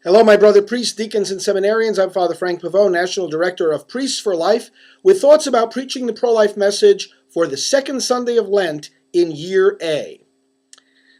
Hello, my brother priests, deacons, and seminarians. I'm Father Frank Pavone, National Director of Priests for Life, with thoughts about preaching the pro-life message for the second Sunday of Lent in Year A.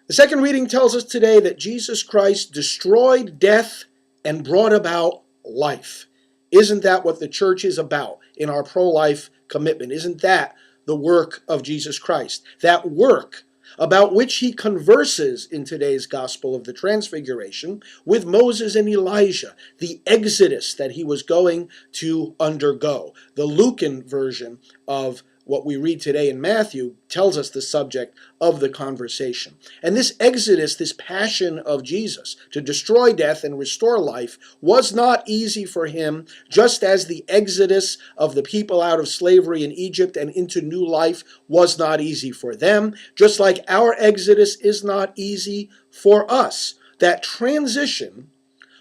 The second reading tells us today that Jesus Christ destroyed death and brought about life. Isn't that what the church is about in our pro-life commitment? Isn't that the work of Jesus Christ? That work about which he converses in today's Gospel of the Transfiguration with Moses and Elijah, the exodus that he was going to undergo. The Lucan version of what we read today in Matthew tells us the subject of the conversation. And this exodus, this passion of Jesus to destroy death and restore life, was not easy for him, just as the exodus of the people out of slavery in Egypt and into new life was not easy for them, just like our exodus is not easy for us. That transition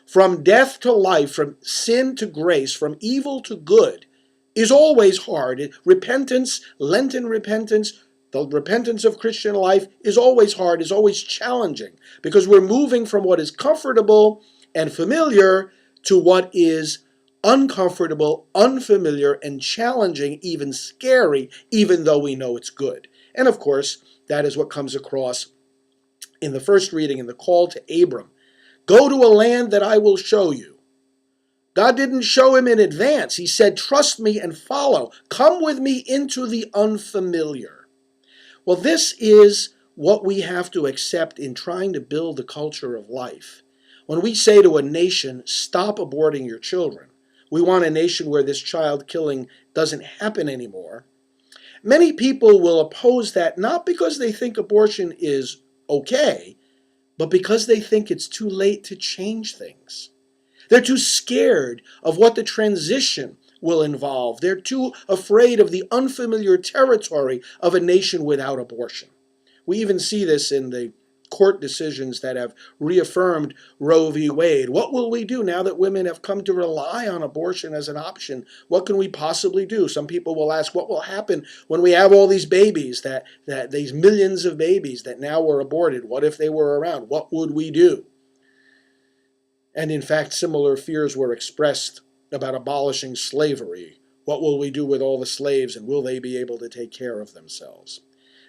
from death to life, from sin to grace, from evil to good, is always hard. Repentance, Lenten repentance, the repentance of Christian life is always hard, is always challenging, because we're moving from what is comfortable and familiar to what is uncomfortable, unfamiliar, and challenging, even scary, even though we know it's good. And of course, that is what comes across in the first reading in the call to Abram. Go to a land that I will show you. God didn't show him in advance. He said, trust me and follow. Come with me into the unfamiliar. Well, this is what we have to accept in trying to build the culture of life. When we say to a nation, stop aborting your children, we want a nation where this child killing doesn't happen anymore. Many people will oppose that not because they think abortion is okay, but because they think it's too late to change things. They're too scared of what the transition will involve. They're too afraid of the unfamiliar territory of a nation without abortion. We even see this in the court decisions that have reaffirmed Roe v. Wade. What will we do now that women have come to rely on abortion as an option? What can we possibly do? Some people will ask, what will happen when we have all these babies, that these millions of babies that now were aborted? What if they were around? What would we do? And in fact, similar fears were expressed about abolishing slavery. What will we do with all the slaves, and will they be able to take care of themselves?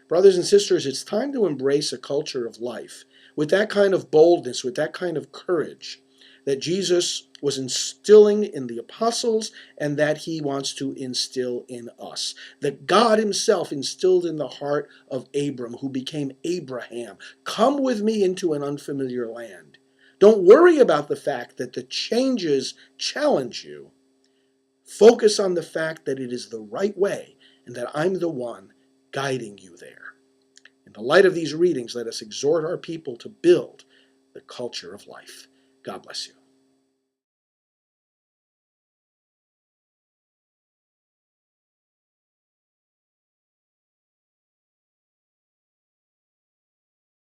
Brothers and sisters, it's time to embrace a culture of life with that kind of boldness, with that kind of courage that Jesus was instilling in the apostles and that he wants to instill in us. That God himself instilled in the heart of Abram, who became Abraham. Come with me into an unfamiliar land. Don't worry about the fact that the changes challenge you. Focus on the fact that it is the right way and that I'm the one guiding you there. In the light of these readings, let us exhort our people to build the culture of life. God bless you.